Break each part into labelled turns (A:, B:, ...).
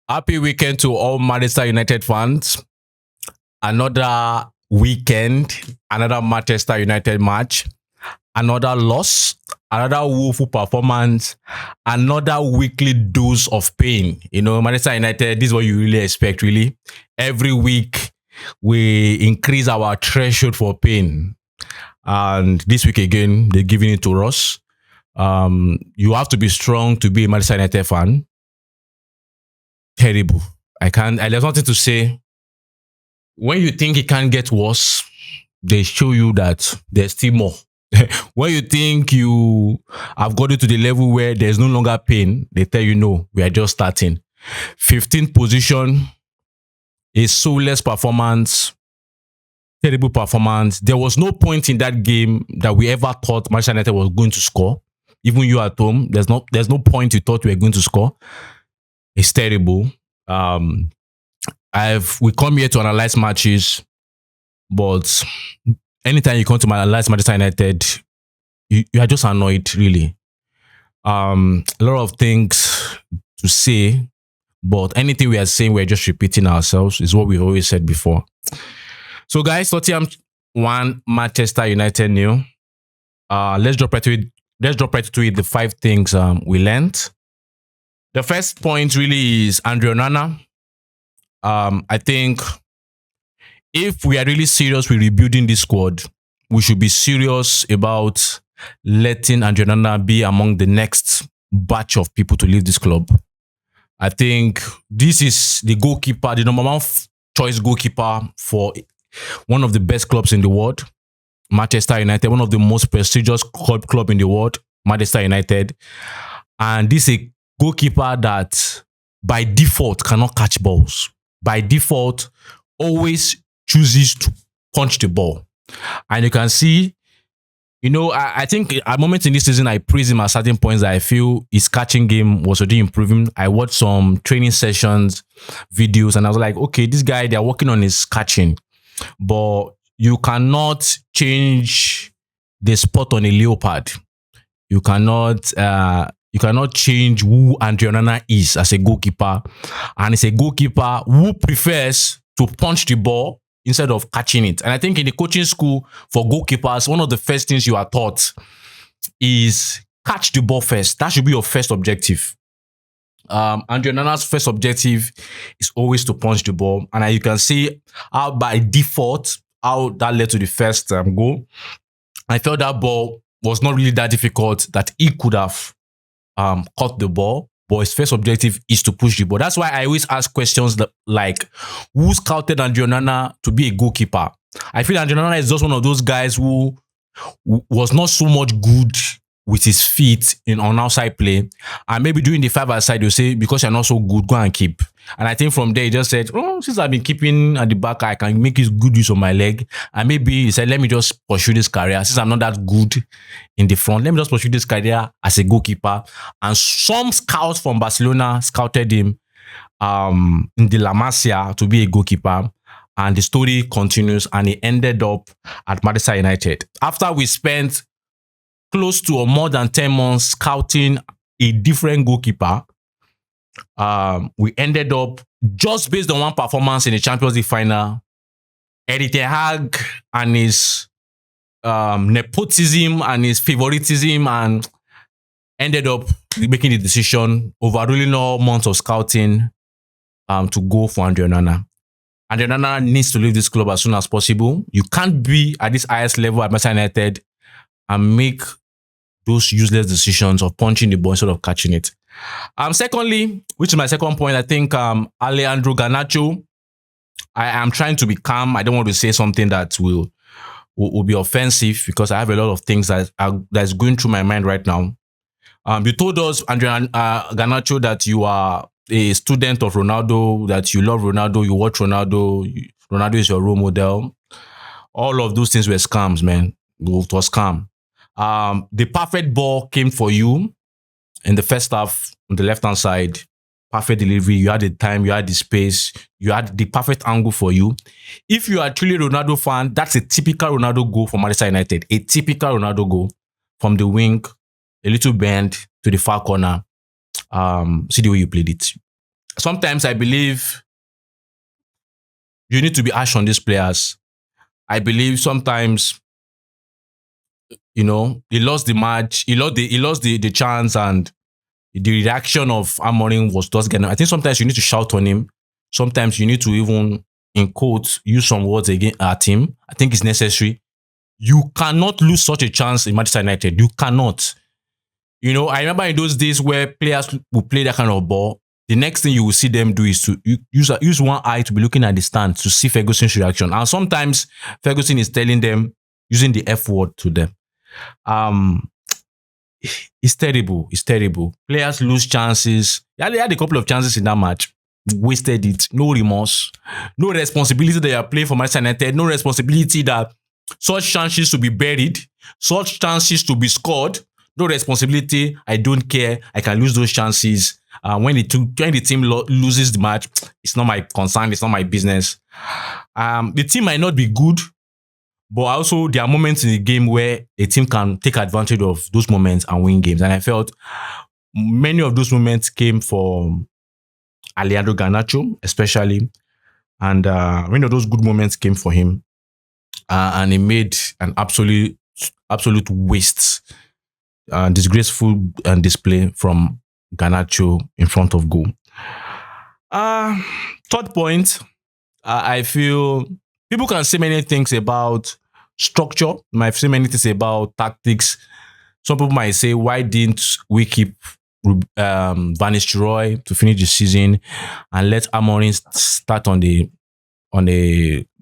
A: Happy weekend to all Manchester United fans. Another weekend, another Manchester United match, another loss, another woeful performance, another weekly dose of pain. Manchester United, this is what you really expect, really. Every week, we increase our threshold for pain. And this week again, they're giving it to us. You have to be strong to be a Manchester United fan. Terrible. There's nothing to say. When you think it can't get worse, they show you that there's still more. When you think you have got it to the level where there's no longer pain, they tell you no, we are just starting. 15th position, a soulless performance, terrible performance. There was no point in that game that we ever thought Manchester United was going to score. Even you at home, there's no point you thought we were going to score. It's terrible. We come here to analyze matches, but anytime you come to analyze Manchester United, you are just annoyed, really. A lot of things to say, but anything we are saying, we're just repeating ourselves. Is what we've always said before. So, guys, Tottenham 1, Manchester United 0. Let's drop right to it. The 5 things we learned. The first point really is Andre Onana. I think if we are really serious with rebuilding this squad, we should be serious about letting Andre Onana be among the next batch of people to leave this club. I think this is the goalkeeper, the number one choice goalkeeper for one of the best clubs in the world, Manchester United, one of the most prestigious club in the world, Manchester United. And this is a goalkeeper that by default cannot catch balls. By default, always chooses to punch the ball. And you can see, I think at moments in this season, I praise him at certain points that I feel his catching game was already improving. I watched some training sessions, videos, and I was like, okay, this guy, they're working on his catching. But you cannot change the spot on a leopard. You cannot change who Andre Onana is as a goalkeeper. And it's a goalkeeper who prefers to punch the ball instead of catching it. And I think in the coaching school for goalkeepers, one of the first things you are taught is catch the ball first. That should be your first objective. Andre Onana's first objective is always to punch the ball. And you can see how by default, how that led to the first goal. I felt that ball was not really that difficult that he could have caught the ball, but his first objective is to push the ball. That's why I always ask questions like, who scouted Andre Onana to be a goalkeeper? I feel Andre Onana is just one of those guys who was not so much good with his feet on outside play. And maybe during the 5-a-side, you say, because you're not so good, go and keep. And I think from there, he just said, since I've been keeping at the back, I can make good use of my leg. And maybe he said, let me just pursue this career. Since I'm not that good in the front, let me just pursue this career as a goalkeeper. And some scouts from Barcelona scouted him in the La Masia to be a goalkeeper. And the story continues, and he ended up at Manchester United. After we spent close to more than 10 months scouting a different goalkeeper, we ended up, just based on one performance in the Champions League final, Erik ten Hag and his nepotism and his favoritism, and ended up making the decision, overruling all months of scouting, to go for Andre Onana. Andre Onana needs to leave this club as soon as possible. You can't be at this highest level at Manchester United and make those useless decisions of punching the ball instead of catching it. Secondly, which is my second point, I think Alejandro Garnacho. I am trying to be calm. I don't want to say something that will be offensive because I have a lot of things that's going through my mind right now. You told us, Garnacho, that you are a student of Ronaldo, that you love Ronaldo, you watch Ronaldo, Ronaldo is your role model. All of those things were scams, man. It was scam. The perfect ball came for you in the first half on the left-hand side. Perfect delivery. You had the time, you had the space, you had the perfect angle for you. If you are truly a Ronaldo fan, that's a typical Ronaldo goal for Manchester United. A typical Ronaldo goal from the wing, a little bend to the far corner. See the way you played it. Sometimes I believe you need to be harsh on these players. I believe sometimes, he lost the match, he lost the chance, and the reaction of Amorim was just getting. I think sometimes you need to shout on him. Sometimes you need to even, in quotes, use some words again at him. I think it's necessary. You cannot lose such a chance in Manchester United. You cannot. I remember in those days where players will play that kind of ball. The next thing you will see them do is to use one eye to be looking at the stand to see Ferguson's reaction. And sometimes Ferguson is telling them, using the F word to them. Um, it's terrible. It's terrible. Players lose chances. Yeah, they had a couple of chances in that match. Wasted it. No remorse. No responsibility that you are playing for Manchester United. No responsibility that such chances to be buried. Such chances to be scored. No responsibility. I don't care. I can lose those chances. When the team loses the match, it's not my concern. It's not my business. The team might not be good, but also there are moments in the game where a team can take advantage of those moments and win games. And I felt many of those moments came from Alejandro Garnacho, especially. And many of those good moments came for him. And he made an absolute waste, disgraceful display from Garnacho in front of goal. Third point, I feel people can say many things about structure, might say many things about tactics. Some people might say, why didn't we keep Van Nistelrooy to finish the season and let Amorim start on the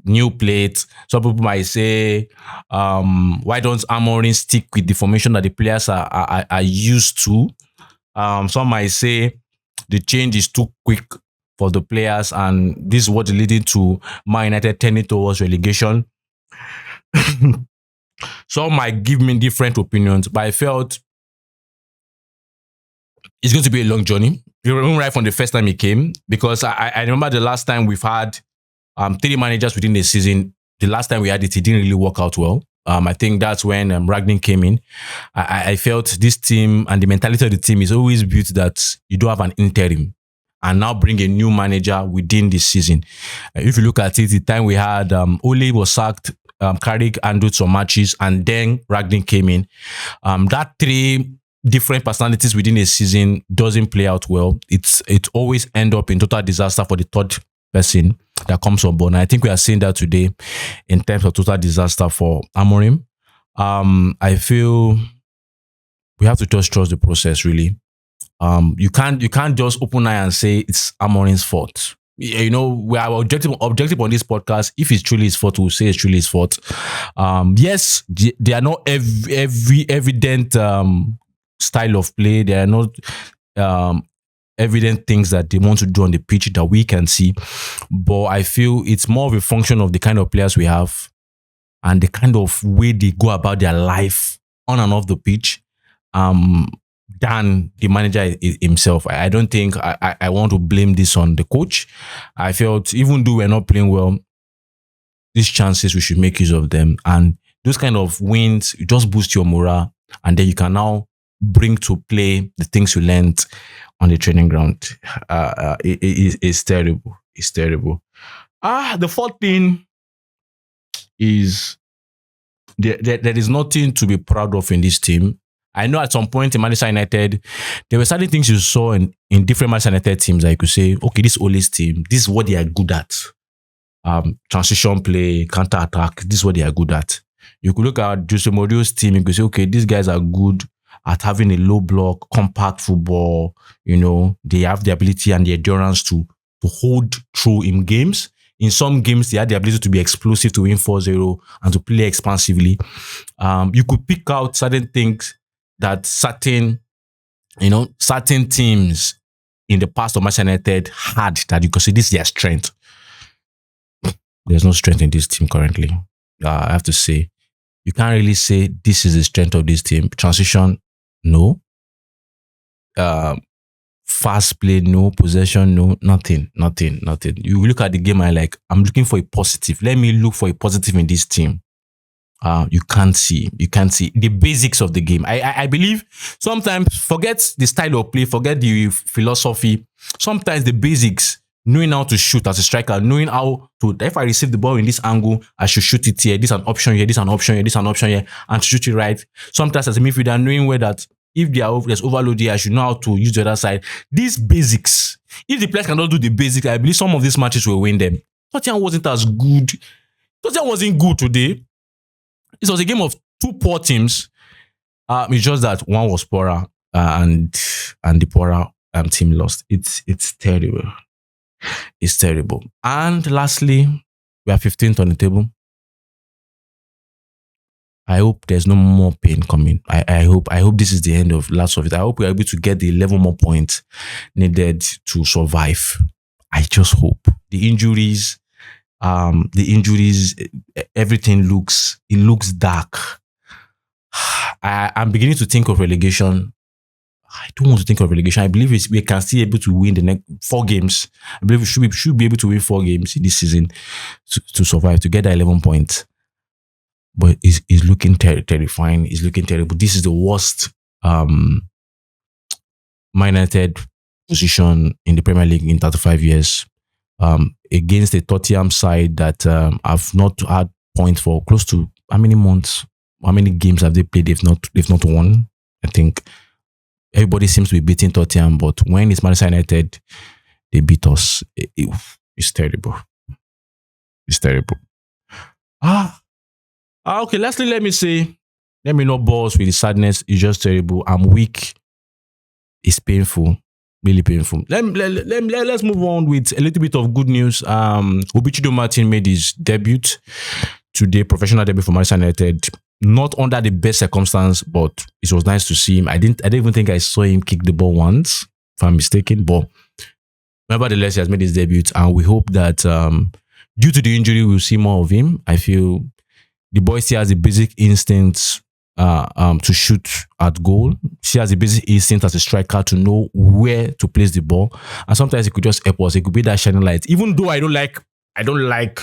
A: new plate? Some people might say, why don't Amorim stick with the formation that the players are used to? Some might say the change is too quick for the players, and this is what leading to Man United tending towards relegation. Some might give me different opinions, but I felt it's going to be a long journey. You remember right from the first time he came, because I remember the last time we've had 3 managers within the season. The last time we had it didn't really work out well. I think that's when Ragnick came in. I felt this team and the mentality of the team is always built that you don't have an interim and now bring a new manager within this season. If you look at it, the time we had Ole was sacked, Carrick handled some matches, and then Ragnick came in. That 3 different personalities within a season doesn't play out well. It always end up in total disaster for the third person that comes on board. And I think we are seeing that today in terms of total disaster for Amorim. I feel we have to just trust the process, really. You can't just open eye and say it's Amorim's fault. We are objective on this podcast. If it's truly his fault, we'll say it's truly his fault. Yes, they are not every evident style of play. They are not evident things that they want to do on the pitch that we can see. But I feel it's more of a function of the kind of players we have and the kind of way they go about their life on and off the pitch than the manager himself. I don't think I want to blame this on the coach. I felt even though we're not playing well, these chances, we should make use of them. And those kind of wins, you just boost your morale, and then you can now bring to play the things you learned on the training ground. It's terrible. It's terrible. The fourth thing is there is nothing to be proud of in this team. I know at some point in Manchester United, there were certain things you saw in different Manchester United teams that you could say, okay, this Ole's team, this is what they are good at. Transition play, counter attack, this is what they are good at. You could look at Jose Mourinho's team, you could say, okay, these guys are good at having a low block, compact football. They have the ability and the endurance to hold through in games. In some games, they had the ability to be explosive, to win 4-0 and to play expansively. You could pick out certain things that certain teams in the past of Manchester United had that you could say this is their strength. There's no strength in this team currently. I have to say, you can't really say this is the strength of this team. Transition, no. Fast play, no. Possession, no. Nothing. You look at the game and I'm looking for a positive. Let me look for a positive in this team. You can't see the basics of the game. I believe sometimes forget the style of play, forget the philosophy. Sometimes the basics, knowing how to shoot as a striker, knowing how to, if I receive the ball in this angle, I should shoot it here. This is an option here, this is an option here, this is an option here, and to shoot it right. Sometimes as a midfielder, knowing where that if there's overload here, I should know how to use the other side. These basics, if the players cannot do the basics, I believe some of these matches will win them. Tottenham wasn't as good. Tottenham wasn't good today. It was a game of two poor teams. It's just that one was poorer and the poorer team lost. It's terrible. It's terrible. And lastly, we are 15th on the table. I hope there's no more pain coming. I hope this is the end of last of it. I hope we are able to get the 11 more points needed to survive. I just hope. The injuries, everything looks dark. I'm beginning to think of relegation. I don't want to think of relegation. I believe we can still be able to win the next 4 games. I believe we should be able to win 4 games in this season to survive, to get that 11 points. But it's looking terrifying. It's looking terrible. This is the worst manutd position in the Premier League in 35 years. Against a Tottenham side that have not had points for close to how many months? How many games have they played? They've not won. I think everybody seems to be beating Tottenham, but when it's Manchester United, they beat us. It's terrible. It's terrible. Okay, lastly, let me not balls with the sadness. It's just terrible. I'm weak. It's painful. Really painful. Let's move on with a little bit of good news. Chido Martin made his debut today, professional debut for Manchester United. Not under the best circumstance, but it was nice to see him. I didn't even think I saw him kick the ball once, if I'm mistaken. But nevertheless, he has made his debut, and we hope that due to the injury, we'll see more of him. I feel the boy still has the basic instincts to shoot at goal. She has the basic instinct as a striker to know where to place the ball, and sometimes it could just help us. It could be that shining light. Even though I don't like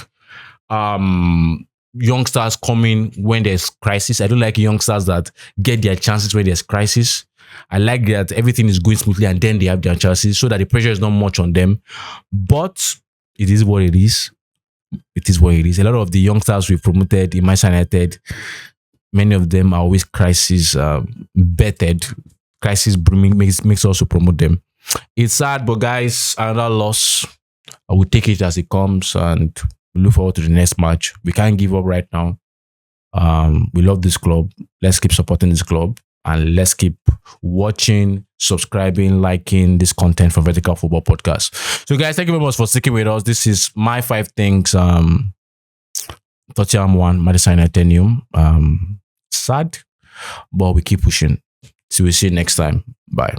A: youngsters coming when there's crisis. I don't like youngsters that get their chances when there's crisis. I like that everything is going smoothly and then they have their chances so that the pressure is not much on them. But it is what it is. It is what it is. A lot of the youngsters we've promoted in Manchester United, many of them are always crisis betted. Crisis makes us to promote them. It's sad, but guys, another loss. I will take it as it comes and look forward to the next match. We can't give up right now. We love this club. Let's keep supporting this club and let's keep watching, subscribing, liking this content from Vertical Football Podcast. So guys, thank you very much for sticking with us. This is my 5 things. Tottenham 1, Manchester United new. Sad, but we keep pushing. So we'll see you next time. Bye.